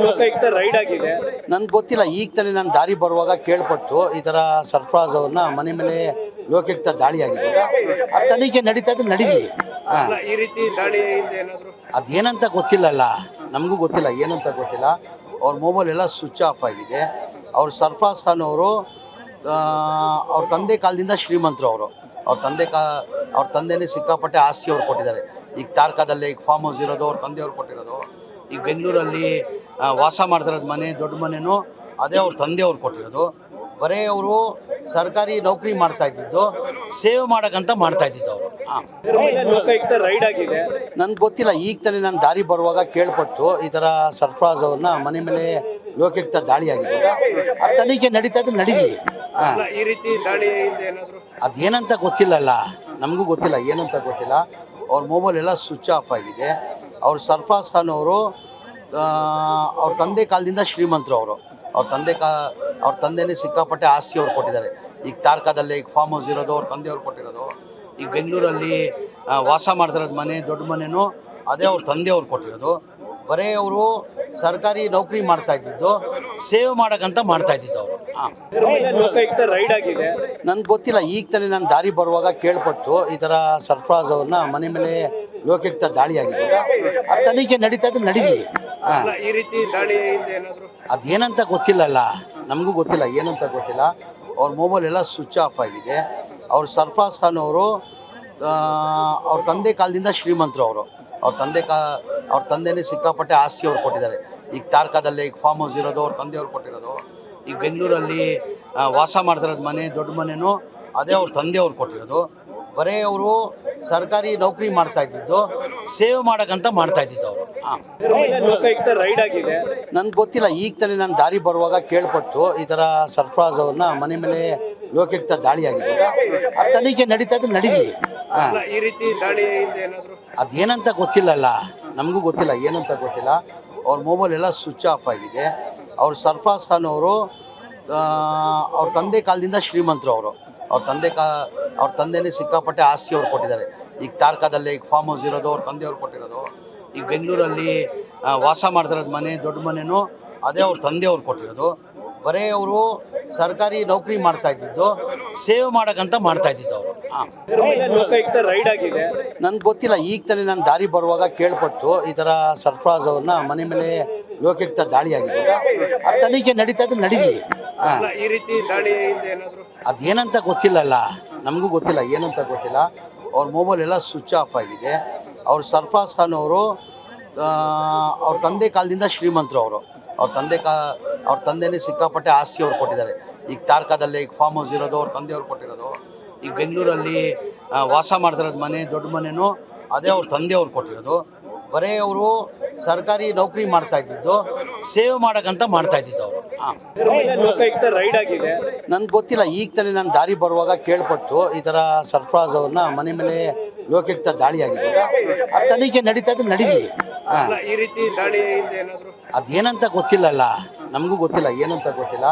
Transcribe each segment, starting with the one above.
Lokayukta ride ಆಗಿದೆ. ನನ್ಗೆ ಗೊತ್ತಿಲ್ಲ. ಈಗ ತಾನೇ ನಾನು ದಾರಿ ಬರುವಾಗ ಕೇಳ್ಪಟ್ಟು ಈ ಥರ ಸರ್ಫರಾಜ್ ಅವ್ರನ್ನ ಮನೆ ಮೇಲೆ ಲೋಕಾಯುಕ್ತ ದಾಳಿ ಆಗಿದೆ. ಅದು ತನಿಖೆ ನಡೀತಾ ಇದ್ರೆ ನಡೀಲಿ. ಈ ರೀತಿ ದಾಳಿ ಏನಾದ್ರು ಅದೇನಂತ ಗೊತ್ತಿಲ್ಲಲ್ಲ, ನಮಗೂ ಗೊತ್ತಿಲ್ಲ, ಏನಂತ ಗೊತ್ತಿಲ್ಲ. ಅವ್ರ ಮೊಬೈಲ್ ಎಲ್ಲ ಸ್ವಿಚ್ ಆಫ್ ಆಗಿದೆ. ಅವ್ರು ಸರ್ಫರಾಜ್ ಖಾನ್ ಅವರು ಅವ್ರ ತಂದೆ ಕಾಲದಿಂದ ಶ್ರೀಮಂತರು. ಅವ್ರ ತಂದೆನೇ ಸಿಕ್ಕಾಪಟ್ಟೆ ಆಸ್ತಿ ಅವ್ರು ಕೊಟ್ಟಿದ್ದಾರೆ. ಈಗ ತಾರ್ಕಾದಲ್ಲಿ ಈಗ ಫಾರ್ಮ್ ಹೌಸ್ ಇರೋದು ಅವ್ರ ತಂದೆಯವ್ರು ಕೊಟ್ಟಿರೋದು. ಈಗ ಬೆಂಗಳೂರಲ್ಲಿ ವಾಸ ಮಾಡ್ತಿರೋದು ಮನೆ, ದೊಡ್ಡ ಮನೆಯೂ ಅದೇ ಅವ್ರ ತಂದೆಯವ್ರು ಕೊಟ್ಟಿರೋದು. ಬರೀ ಅವರು ಸರ್ಕಾರಿ ನೌಕರಿ ಮಾಡ್ತಾ ಇದ್ದಿದ್ದು, ಸೇವ್ ಮಾಡೋಕ್ಕಂತ ಮಾಡ್ತಾ ಇದ್ದಿದ್ದು ಅವರು. ಲೋಕಾಯುಕ್ತ ರೈಡ್ ಆಗಿದೆ. ನನ್ಗೆ ಗೊತ್ತಿಲ್ಲ. ಈಗ ತಾನೇ ನಾನು ದಾರಿ ಬರುವಾಗ ಕೇಳ್ಪಟ್ಟು ಈ ಥರ ಸರ್ಫರಾಜ್ ಅವ್ರನ್ನ ಮನೆ ಮೇಲೆ ಲೋಕಾಯುಕ್ತ ದಾಳಿ ಆಗಿದೆ. ಅದು ತನಿಖೆ ನಡೀತಾ ಇದ್ರೆ ನಡೀಲಿ. ಈ ರೀತಿ ದಾಳಿ ಏನಾದ್ರು ಅದೇನಂತ ಗೊತ್ತಿಲ್ಲಲ್ಲ, ನಮಗೂ ಗೊತ್ತಿಲ್ಲ, ಏನಂತ ಗೊತ್ತಿಲ್ಲ. ಅವ್ರ ಮೊಬೈಲ್ ಎಲ್ಲ ಸ್ವಿಚ್ ಆಫ್ ಆಗಿದೆ. ಅವ್ರು ಸರ್ಫರಾಜ್ ಖಾನ್ ಅವರು ಅವ್ರ ತಂದೆ ಕಾಲದಿಂದ ಶ್ರೀಮಂತರು. ಅವ್ರ ತಂದೆನೇ ಸಿಕ್ಕಾಪಟ್ಟೆ ಆಸ್ತಿ ಅವ್ರು ಕೊಟ್ಟಿದ್ದಾರೆ. ಈಗ ತಾರ್ಕಾದಲ್ಲಿ ಈಗ ಫಾರ್ಮ್ ಹೌಸ್ ಇರೋದು ಅವ್ರ ತಂದೆಯವ್ರು ಕೊಟ್ಟಿರೋದು. ಈಗ ಬೆಂಗಳೂರಲ್ಲಿ ವಾಸ ಮಾಡ್ತಿರೋದು ಮನೆ, ದೊಡ್ಡ ಮನೆಯೂ ಅದೇ ಅವ್ರ ತಂದೆಯವ್ರು ಕೊಟ್ಟಿರೋದು. ಬರೀ ಅವರು ಸರ್ಕಾರಿ ನೌಕರಿ ಮಾಡ್ತಾ ಇದ್ದಿದ್ದು, ಸೇವ್ ಮಾಡೋಕ್ಕಂತ ಮಾಡ್ತಾ ಇದ್ದಿದ್ದು ಅವರು. ಲೋಕಾಯುಕ್ತ ರೈಡ್ ಆಗಿದೆ. ನನ್ಗೆ ಗೊತ್ತಿಲ್ಲ. ಈಗ ತಾನೇ ನಾನು ದಾರಿ ಬರುವಾಗ ಕೇಳ್ಪಟ್ಟು ಈ ಥರ ಸರ್ಫರಾಜ್ ಅವ್ರನ್ನ ಮನೆ ಮೇಲೆ ಲೋಕಾಯುಕ್ತ ದಾಳಿ ಆಗಿದೆ. ಅದು ತನಿಖೆ ನಡೀತಾ ಇದ್ರೆ ನಡೀಲಿ. ಈ ರೀತಿ ದಾಳಿ ಏನಾದ್ರು ಅದೇನಂತ ಗೊತ್ತಿಲ್ಲಲ್ಲ, ನಮಗೂ ಗೊತ್ತಿಲ್ಲ, ಏನಂತ ಗೊತ್ತಿಲ್ಲ. ಅವ್ರ ಮೊಬೈಲ್ ಎಲ್ಲ ಸ್ವಿಚ್ ಆಫ್ ಆಗಿದೆ. ಅವ್ರು ಸರ್ಫರಾಜ್ ಖಾನ್ ಅವರು ಅವ್ರ ತಂದೆ ಕಾಲದಿಂದ ಶ್ರೀಮಂತರು. ಅವ್ರ ತಂದೆನೇ ಸಿಕ್ಕಾಪಟ್ಟೆ ಆಸ್ತಿ ಅವ್ರು ಕೊಟ್ಟಿದ್ದಾರೆ. ಈಗ ತಾರ್ಕಾದಲ್ಲಿ ಈಗ ಫಾರ್ಮ್ ಹೌಸ್ ಇರೋದು ಅವ್ರ ತಂದೆಯವ್ರು ಕೊಟ್ಟಿರೋದು. ಈಗ ಬೆಂಗಳೂರಲ್ಲಿ ವಾಸ ಮಾಡ್ತಿರೋದು ಮನೆ, ದೊಡ್ಡ ಮನೆಯೂ ಅದೇ ಅವ್ರ ತಂದೆಯವ್ರು ಕೊಟ್ಟಿರೋದು. ಬರೀ ಅವರು ಸರ್ಕಾರಿ ನೌಕರಿ ಮಾಡ್ತಾ ಇದ್ದಿದ್ದು, ಸೇವ್ ಮಾಡೋಕ್ಕಂತ ಮಾಡ್ತಾ ಇದ್ದಿದ್ದು ಅವರು. ಲೋಕಾಯುಕ್ತ ರೈಡ್ ಆಗಿದೆ. ನನ್ಗೆ ಗೊತ್ತಿಲ್ಲ. ಈಗ ತಾನೇ ನಾನು ದಾರಿ ಬರುವಾಗ ಕೇಳ್ಪಟ್ಟು ಈ ಥರ ಸರ್ಫರಾಜ್ ಅವ್ರನ್ನ ಮನೆ ಮೇಲೆ ಲೋಕಾಯುಕ್ತ ದಾಳಿ ಆಗಿದೆ. ಅದು ತನಿಖೆ ನಡೀತಾ ಇದ್ರೆ ನಡೀಲಿ. ಈ ರೀತಿ ದಾಳಿ ಏನಾದ್ರು ಅದೇನಂತ ಗೊತ್ತಿಲ್ಲಲ್ಲ, ನಮಗೂ ಗೊತ್ತಿಲ್ಲ, ಏನಂತ ಗೊತ್ತಿಲ್ಲ. ಅವ್ರ ಮೊಬೈಲ್ ಎಲ್ಲ ಸ್ವಿಚ್ ಆಫ್ ಆಗಿದೆ. ಅವ್ರು ಸರ್ಫರಾಜ್ ಖಾನ್ ಅವರು ಅವ್ರ ತಂದೆ ಕಾಲದಿಂದ ಶ್ರೀಮಂತರು. ಅವ್ರ ತಂದೆನೇ ಸಿಕ್ಕಾಪಟ್ಟೆ ಆಸ್ತಿ ಅವ್ರು ಕೊಟ್ಟಿದ್ದಾರೆ. ಈಗ ತಾರ್ಕಾದಲ್ಲಿ ಈಗ ಫಾರ್ಮ್ ಹೌಸ್ ಇರೋದು ಅವ್ರ ತಂದೆಯವ್ರು ಕೊಟ್ಟಿರೋದು. ಈಗ ಬೆಂಗಳೂರಲ್ಲಿ ವಾಸ ಮಾಡ್ತಿರೋದು ಮನೆ, ದೊಡ್ಡ ಮನೆಯೂ ಅದೇ ಅವ್ರ ತಂದೆಯವ್ರು ಕೊಟ್ಟಿರೋದು. ಬರೀ ಅವರು ಸರ್ಕಾರಿ ನೌಕರಿ ಮಾಡ್ತಾ ಇದ್ದಿದ್ದು, ಸೇವ್ ಮಾಡೋಕ್ಕಂತ ಮಾಡ್ತಾ ಇದ್ದಿದ್ದು ಅವರು. ಲೋಕಾಯುಕ್ತ ರೈಡ್ ಆಗಿದೆ. ನನ್ಗೆ ಗೊತ್ತಿಲ್ಲ. ಈಗ ತಾನೇ ನಾನು ದಾರಿ ಬರುವಾಗ ಕೇಳ್ಪಟ್ಟು ಈ ಥರ ಸರ್ಫರಾಜ್ ಅವ್ರನ್ನ ಮನೆ ಮೇಲೆ ಲೋಕಾಯುಕ್ತ ದಾಳಿ ಆಗಿದೆ. ಅದು ತನಿಖೆ ನಡೀತಾ ಇದ್ರೆ ನಡೀಲಿ. ಈ ರೀತಿ ದಾಳಿ ಏನಾದ್ರು ಅದೇನಂತ ಗೊತ್ತಿಲ್ಲಲ್ಲ, ನಮಗೂ ಗೊತ್ತಿಲ್ಲ, ಏನಂತ ಗೊತ್ತಿಲ್ಲ. ಅವ್ರ ಮೊಬೈಲ್ ಎಲ್ಲ ಸ್ವಿಚ್ ಆಫ್ ಆಗಿದೆ. ಅವ್ರು ಸರ್ಫರಾಜ್ ಖಾನ್ ಅವರು ಅವ್ರ ತಂದೆ ಕಾಲದಿಂದ ಶ್ರೀಮಂತರು. ಅವ್ರ ತಂದೆನೇ ಸಿಕ್ಕಾಪಟ್ಟೆ ಆಸ್ತಿ ಅವ್ರು ಕೊಟ್ಟಿದ್ದಾರೆ. ಈಗ ತಾರ್ಕಾದಲ್ಲಿ ಈಗ ಫಾರ್ಮ್ ಹೌಸ್ ಇರೋದು ಅವ್ರ ತಂದೆಯವ್ರು ಕೊಟ್ಟಿರೋದು. ಈಗ ಬೆಂಗಳೂರಲ್ಲಿ ವಾಸ ಮಾಡ್ತಿರೋದು ಮನೆ, ದೊಡ್ಡ ಮನೆಯೂ ಅದೇ ಅವ್ರ ತಂದೆಯವ್ರು ಕೊಟ್ಟಿರೋದು. ಬರೀ ಅವರು ಸರ್ಕಾರಿ ನೌಕರಿ ಮಾಡ್ತಾ ಇದ್ದಿದ್ದು, ಸೇವ್ ಮಾಡೋಕ್ಕಂತ ಮಾಡ್ತಾ ಇದ್ದಿದ್ದು ಅವರು. ಲೋಕಾಯುಕ್ತ ರೈಡ್ ಆಗಿದೆ. ನನ್ಗೆ ಗೊತ್ತಿಲ್ಲ. ಈಗ ತಾನೇ ನಾನು ದಾರಿ ಬರುವಾಗ ಕೇಳ್ಪಟ್ಟು ಈ ಥರ ಸರ್ಫರಾಜ್ ಅವ್ರನ್ನ ಮನೆ ಮೇಲೆ ಲೋಕಾಯುಕ್ತ ದಾಳಿ ಆಗಿದೆ. ಅದು ತನಿಖೆ ನಡೀತಾ ಇದ್ರೆ ನಡೀಲಿ. ಈ ರೀತಿ ದಾಳಿ ಏನಾದ್ರು ಅದೇನಂತ ಗೊತ್ತಿಲ್ಲಲ್ಲ, ನಮಗೂ ಗೊತ್ತಿಲ್ಲ, ಏನಂತ ಗೊತ್ತಿಲ್ಲ.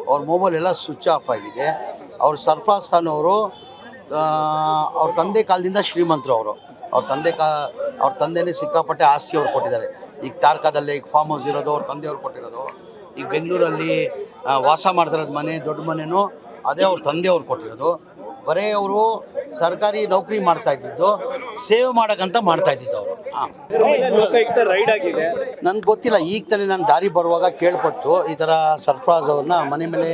ಅವ್ರ ಮೊಬೈಲ್ ಎಲ್ಲ ಸ್ವಿಚ್ ಆಫ್ ಆಗಿದೆ. ಅವ್ರು ಸರ್ಫರಾಜ್ ಖಾನ್ ಅವರು ಅವ್ರ ತಂದೆ ಕಾಲದಿಂದ ಶ್ರೀಮಂತರು. ಅವ್ರ ತಂದೆನೇ ಸಿಕ್ಕಾಪಟ್ಟೆ ಆಸ್ತಿ ಅವ್ರು ಕೊಟ್ಟಿದ್ದಾರೆ. ಈಗ ತಾರ್ಕಾದಲ್ಲಿ ಈಗ ಫಾರ್ಮ್ ಹೌಸ್ ಇರೋದು ಅವ್ರ ತಂದೆಯವ್ರು ಕೊಟ್ಟಿರೋದು. ಈಗ ಬೆಂಗಳೂರಲ್ಲಿ ವಾಸ ಮಾಡ್ತಿರೋದು ಮನೆ, ದೊಡ್ಡ ಮನೆಯೂ ಅದೇ ಅವ್ರ ತಂದೆಯವ್ರು ಕೊಟ್ಟಿರೋದು. ಬರೀ ಅವರು ಸರ್ಕಾರಿ ನೌಕರಿ ಮಾಡ್ತಾ ಇದ್ದಿದ್ದು, ಸೇವ್ ಮಾಡೋಕ್ಕಂತ ಮಾಡ್ತಾ ಇದ್ದಿದ್ದು ಅವರು. ಲೋಕಾಯುಕ್ತ ರೈಡ್ ಆಗಿದೆ. ನನ್ಗೆ ಗೊತ್ತಿಲ್ಲ. ಈಗ ತಾನೇ ನಾನು ದಾರಿ ಬರುವಾಗ ಕೇಳ್ಪಟ್ಟು ಈ ಥರ ಸರ್ಫರಾಜ್ ಅವ್ರನ್ನ ಮನೆ ಮೇಲೆ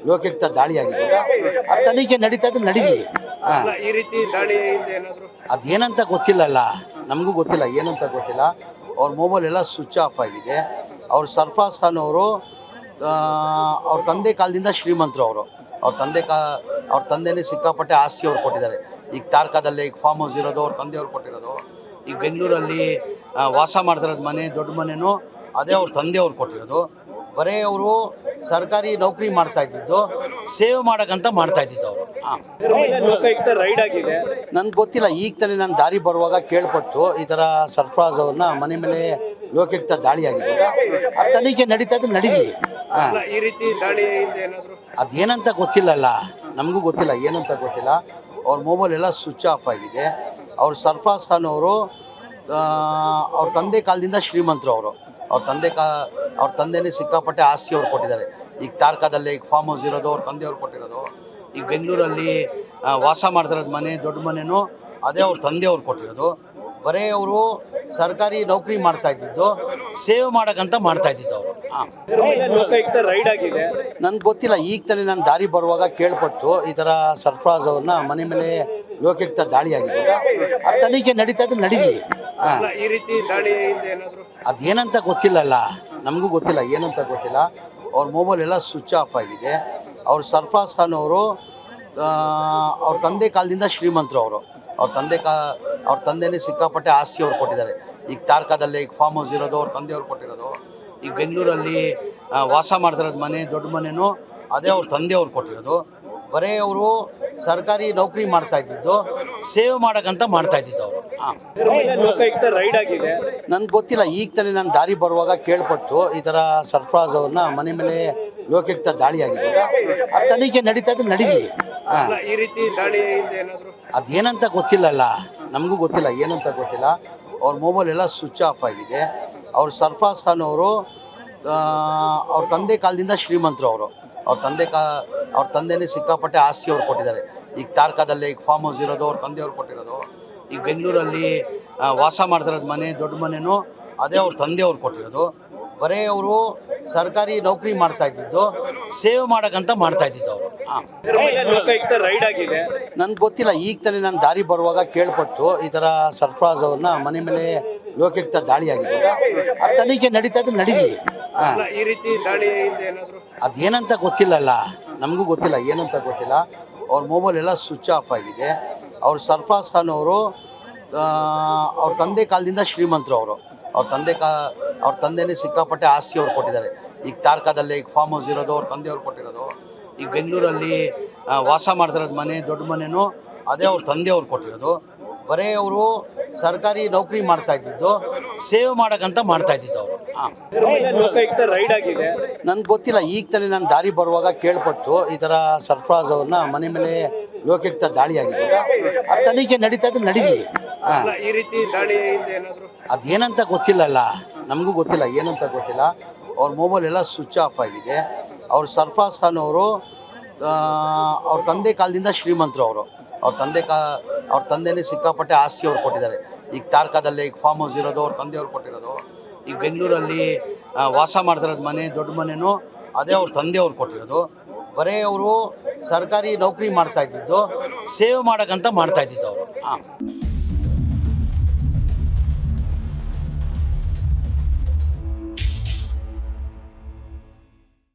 ಲೋಕಾಯುಕ್ತ ದಾಳಿ ಆಗಿದೆ. ಅದು ತನಿಖೆ ನಡೀತಾ ಇದ್ರೆ ನಡೀಲಿ. ಈ ರೀತಿ ದಾಳಿ ಏನಾದ್ರು ಅದೇನಂತ ಗೊತ್ತಿಲ್ಲಲ್ಲ, ನಮಗೂ ಗೊತ್ತಿಲ್ಲ, ಏನಂತ ಗೊತ್ತಿಲ್ಲ. ಅವ್ರ ಮೊಬೈಲ್ ಎಲ್ಲ ಸ್ವಿಚ್ ಆಫ್ ಆಗಿದೆ. ಅವ್ರು ಸರ್ಫರಾಜ್ ಖಾನ್ ಅವರು ಅವ್ರ ತಂದೆ ಕಾಲದಿಂದ ಶ್ರೀಮಂತರು. ಅವ್ರ ತಂದೆನೇ ಸಿಕ್ಕಾಪಟ್ಟೆ ಆಸ್ತಿ ಅವ್ರು ಕೊಟ್ಟಿದ್ದಾರೆ. ಈಗ ತಾರ್ಕಾದಲ್ಲಿ ಈಗ ಫಾರ್ಮ್ ಹೌಸ್ ಇರೋದು ಅವ್ರ ತಂದೆಯವ್ರು ಕೊಟ್ಟಿರೋದು. ಈಗ ಬೆಂಗಳೂರಲ್ಲಿ ವಾಸ ಮಾಡ್ತಿರೋದು ಮನೆ, ದೊಡ್ಡ ಮನೆಯೂ ಅದೇ ಅವ್ರ ತಂದೆಯವ್ರು ಕೊಟ್ಟಿರೋದು. ಬರೀ ಅವರು ಸರ್ಕಾರಿ ನೌಕರಿ ಮಾಡ್ತಾ ಇದ್ದಿದ್ದು, ಸೇವ್ ಮಾಡೋಕ್ಕಂತ ಮಾಡ್ತಾ ಇದ್ದಿದ್ದು ಅವರು. ಲೋಕಾಯುಕ್ತ ರೈಡ್ ಆಗಿದೆ. ನನ್ಗೆ ಗೊತ್ತಿಲ್ಲ. ಈಗ ತಾನೇ ನಾನು ದಾರಿ ಬರುವಾಗ ಕೇಳ್ಪಟ್ಟು ಈ ಥರ ಸರ್ಫರಾಜ್ ಅವ್ರನ್ನ ಮನೆ ಮೇಲೆ ಲೋಕಾಯುಕ್ತ ದಾಳಿ ಆಗಿದೆ. ಅದು ತನಿಖೆ ನಡೀತಾ ಇದ್ರೆ ನಡೀಲಿ. ಈ ರೀತಿ ದಾಳಿ ಏನಾದ್ರು ಅದೇನಂತ ಗೊತ್ತಿಲ್ಲಲ್ಲ, ನಮಗೂ ಗೊತ್ತಿಲ್ಲ, ಏನಂತ ಗೊತ್ತಿಲ್ಲ. ಅವ್ರ ಮೊಬೈಲ್ ಎಲ್ಲ ಸ್ವಿಚ್ ಆಫ್ ಆಗಿದೆ. ಅವ್ರು ಸರ್ಫರಾಜ್ ಖಾನ್ ಅವರು ಅವ್ರ ತಂದೆ ಕಾಲದಿಂದ ಶ್ರೀಮಂತರು. ಅವ್ರ ತಂದೆನೇ ಸಿಕ್ಕಾಪಟ್ಟೆ ಆಸ್ತಿ ಅವ್ರು ಕೊಟ್ಟಿದ್ದಾರೆ. ಈಗ ತಾರ್ಕಾದಲ್ಲಿ ಈಗ ಫಾರ್ಮ್ ಹೌಸ್ ಇರೋದು ಅವ್ರ ತಂದೆಯವ್ರು ಕೊಟ್ಟಿರೋದು. ಈಗ ಬೆಂಗಳೂರಲ್ಲಿ ವಾಸ ಮಾಡ್ತಿರೋದು ಮನೆ, ದೊಡ್ಡ ಮನೆನೂ ಅದೇ ಅವ್ರ ತಂದೆಯವ್ರು ಕೊಟ್ಟಿರೋದು. ಬರೀ ಅವರು ಸರ್ಕಾರಿ ನೌಕರಿ ಮಾಡ್ತಾ ಇದ್ದಿದ್ದು, ಸೇವ್ ಮಾಡೋಕ್ಕಂತ ಮಾಡ್ತಾ ಇದ್ದಿದ್ದು ಅವರು. ಹಾಂ, ಲೋಕಾಯುಕ್ತ ರೈಡ್ ಆಗಿದೆ. ನನಗೆ ಗೊತ್ತಿಲ್ಲ. ಈಗ ತಾನೇ ನಾನು ದಾರಿ ಬರುವಾಗ ಕೇಳ್ಪಟ್ಟು ಈ ಥರ ಸರ್ಫರಾಜ್ ಅವ್ರನ್ನ ಮನೆ ಮೇಲೆ ಲೋಕಾಯುಕ್ತ ದಾಳಿ ಆಗಿದೆ. ಆ ತನಿಖೆ ನಡೀತಾ ಇದ್ರೆ ನಡೀಲಿ. ಹಾಂ, ಅಲ್ಲ, ಈ ರೀತಿ ದಾಳಿಯಿಂದ ಏನಾದ್ರು ಅದೇನಂತ ಗೊತ್ತಿಲ್ಲಲ್ಲ, ನಮಗೂ ಗೊತ್ತಿಲ್ಲ, ಏನಂತ ಗೊತ್ತಿಲ್ಲ. ಅವ್ರ ಮೊಬೈಲ್ ಎಲ್ಲ ಸ್ವಿಚ್ ಆಫ್ ಆಗಿದೆ. ಅವ್ರು ಸರ್ಫರಾಜ್ ಖಾನ್ ಅವರು ಅವ್ರ ತಂದೆ ಕಾಲದಿಂದ ಶ್ರೀಮಂತರು ಅವರು. ಅವ್ರ ತಂದೆನೇ ಸಿಕ್ಕಾಪಟ್ಟೆ ಆಸ್ತಿ ಅವ್ರು ಕೊಟ್ಟಿದ್ದಾರೆ. ಈಗ ತಾರ್ಕಾದಲ್ಲಿ ಈಗ ಫಾರ್ಮ್ ಹೌಸ್ ಇರೋದು ಅವ್ರ ತಂದೆಯವ್ರು ಕೊಟ್ಟಿರೋದು. ಈಗ ಬೆಂಗಳೂರಲ್ಲಿ ವಾಸ ಮಾಡ್ತಿರೋದು ಮನೆ, ದೊಡ್ಡ ಮನೆನೂ ಅದೇ ಅವ್ರ ತಂದೆಯವ್ರು ಕೊಟ್ಟಿರೋದು. ಬರೀ ಅವರು ಸರ್ಕಾರಿ ನೌಕರಿ ಮಾಡ್ತಾ ಇದ್ದಿದ್ದು, ಸೇವ್ ಮಾಡೋಕ್ಕಂತ ಮಾಡ್ತಾ ಇದ್ದಿದ್ದು ಅವರು. ಹಾಂ, ಲೋಕಾಯುಕ್ತ ರೈಡ್ ಆಗಿದೆ. ನನಗೆ ಗೊತ್ತಿಲ್ಲ. ಈಗ ತಾನೇ ನಾನು ದಾರಿ ಬರುವಾಗ ಕೇಳ್ಪಟ್ಟು ಈ ಥರ ಸರ್ಫರಾಜ್ ಅವ್ರನ್ನ ಮನೆ ಮೇಲೆ ಲೋಕಾಯುಕ್ತ ದಾಳಿ ಆಗಿದೆ. ಆ ತನಿಖೆ ನಡೀತಾ ಇದ್ರೆ ನಡೀಲಿ. ಹಾಂ, ಅಲ್ಲ, ಈ ರೀತಿ ದಾಳಿಯಿಂದ ಏನಾದ್ರು ಅದೇನಂತ ಗೊತ್ತಿಲ್ಲಲ್ಲ, ನಮಗೂ ಗೊತ್ತಿಲ್ಲ, ಏನಂತ ಗೊತ್ತಿಲ್ಲ. ಅವ್ರ ಮೊಬೈಲ್ ಎಲ್ಲ ಸ್ವಿಚ್ ಆಫ್ ಆಗಿದೆ. ಅವ್ರು ಸರ್ಫರಾಜ್ ಖಾನ್ ಅವರು ಅವ್ರ ತಂದೆ ಕಾಲದಿಂದ ಶ್ರೀಮಂತರು ಅವರು. ಅವ್ರ ತಂದೆನೇ ಸಿಕ್ಕಾಪಟ್ಟೆ ಆಸ್ತಿ ಅವ್ರು ಕೊಟ್ಟಿದ್ದಾರೆ. ಈಗ ತಾರ್ಕಾದಲ್ಲಿ ಈಗ ಫಾರ್ಮ್ ಹೌಸ್ ಇರೋದು ಅವ್ರ ತಂದೆಯವ್ರು ಕೊಟ್ಟಿರೋದು. ಈಗ ಬೆಂಗಳೂರಲ್ಲಿ ವಾಸ ಮಾಡ್ತಿರೋದು ಮನೆ, ದೊಡ್ಡ ಮನೆನೂ ಅದೇ ಅವ್ರ ತಂದೆಯವ್ರು ಕೊಟ್ಟಿರೋದು. ಬರೀ ಅವರು ಸರ್ಕಾರಿ ನೌಕರಿ ಮಾಡ್ತಾ ಇದ್ದಿದ್ದು, ಸೇವ್ ಮಾಡೋಕ್ಕಂತ ಮಾಡ್ತಾ ಇದ್ದಿದ್ದು ಅವರು. ಹಾಂ, ಲೋಕಾಯುಕ್ತ ರೈಡ್ ಆಗಿದೆ. ನನಗೆ ಗೊತ್ತಿಲ್ಲ. ಈಗ ತಾನೇ ನಾನು ದಾರಿ ಬರುವಾಗ ಕೇಳ್ಪಟ್ಟು ಈ ಥರ ಸರ್ಫರಾಜ್ ಅವ್ರನ್ನ ಮನೆ ಮೇಲೆ ಲೋಕಾಯುಕ್ತ ದಾಳಿ ಆಗಿದೆ. ಆ ತನಿಖೆ ನಡೀತಾ ಇದ್ರೆ ನಡೀಲಿ. ಹಾಂ, ಅಲ್ಲ, ಈ ರೀತಿ ದಾಳಿಯಿಂದ ಏನಾದ್ರು ಅದೇನಂತ ಗೊತ್ತಿಲ್ಲಲ್ಲ, ನಮಗೂ ಗೊತ್ತಿಲ್ಲ, ಏನಂತ ಗೊತ್ತಿಲ್ಲ. ಅವ್ರ ಮೊಬೈಲ್ ಎಲ್ಲ ಸ್ವಿಚ್ ಆಫ್ ಆಗಿದೆ. ಅವ್ರು ಸರ್ಫರಾಜ್ ಖಾನ್ ಅವರು ಅವ್ರ ತಂದೆ ಕಾಲದಿಂದ ಶ್ರೀಮಂತರು ಅವರು. ಅವ್ರ ತಂದೆನೇ ಸಿಕ್ಕಾಪಟ್ಟೆ ಆಸ್ತಿ ಅವ್ರು ಕೊಟ್ಟಿದ್ದಾರೆ. ಈಗ ತಾರ್ಕಾದಲ್ಲಿ ಈಗ ಫಾರ್ಮ್ ಹೌಸ್ ಇರೋದು ಅವ್ರ ತಂದೆಯವ್ರು ಕೊಟ್ಟಿರೋದು. ಈಗ ಬೆಂಗಳೂರಲ್ಲಿ ವಾಸ ಮಾಡ್ತಿರೋದು ಮನೆ, ದೊಡ್ಡ ಮನೆನೂ ಅದೇ ಅವ್ರ ತಂದೆಯವ್ರು ಕೊಟ್ಟಿರೋದು. ಬರೀ ಅವರು ಸರ್ಕಾರಿ ನೌಕರಿ ಮಾಡ್ತಾ ಇದ್ದಿದ್ದು, ಸೇವ್ ಮಾಡೋಕ್ಕಂತ ಮಾಡ್ತಾ ಇದ್ದಿದ್ದು ಅವರು. ಹಾಂ, ಲೋಕಾಯುಕ್ತ ರೈಡ್ ಆಗಿದೆ. ನನಗೆ ಗೊತ್ತಿಲ್ಲ. ಈಗ ತಾನೇ ನಾನು ದಾರಿ ಬರುವಾಗ ಕೇಳ್ಪಟ್ಟು ಈ ಥರ ಸರ್ಫರಾಜ್ ಅವ್ರನ್ನ ಮನೆ ಮೇಲೆ ಲೋಕಾಯುಕ್ತ ದಾಳಿ ಆಗಿದೆ. ಆ ತನಿಖೆ ನಡೀತಾ ಇದ್ರೆ ನಡೀಲಿ. ಹಾಂ, ಅಲ್ಲ, ಈ ರೀತಿ ದಾಳಿಯಿಂದ ಏನಾದ್ರು ಅದೇನಂತ ಗೊತ್ತಿಲ್ಲಲ್ಲ, ನಮಗೂ ಗೊತ್ತಿಲ್ಲ, ಏನಂತ ಗೊತ್ತಿಲ್ಲ. ಅವ್ರ ಮೊಬೈಲ್ ಎಲ್ಲ ಸ್ವಿಚ್ ಆಫ್ ಆಗಿದೆ. ಅವ್ರು ಸರ್ಫರಾಜ್ ಖಾನ್ ಅವರು ಅವ್ರ ತಂದೆ ಕಾಲದಿಂದ ಶ್ರೀಮಂತರು ಅವರು. ಅವ್ರ ತಂದೆನೇ ಸಿಕ್ಕಾಪಟ್ಟೆ ಆಸ್ತಿ ಅವ್ರು ಕೊಟ್ಟಿದ್ದಾರೆ. ಈಗ ತಾರ್ಕಾದಲ್ಲಿ ಈಗ ಫಾರ್ಮ್ ಹೌಸ್ ಇರೋದು ಅವ್ರ ತಂದೆಯವ್ರು ಕೊಟ್ಟಿರೋದು. ಈಗ ಬೆಂಗಳೂರಲ್ಲಿ ವಾಸ ಮಾಡ್ತಿರೋದು ಮನೆ, ದೊಡ್ಡ ಮನೆನೂ ಅದೇ ಅವ್ರ ತಂದೆಯವ್ರು ಕೊಟ್ಟಿರೋದು. ಬರೀ ಅವರು ಸರ್ಕಾರಿ ನೌಕರಿ ಮಾಡ್ತಾ ಇದ್ದಿದ್ದು, ಸೇವ್ ಮಾಡೋಕ್ಕಂತ ಮಾಡ್ತಾ ಇದ್ದಿದ್ದು ಅವರು. ಹಾಂ.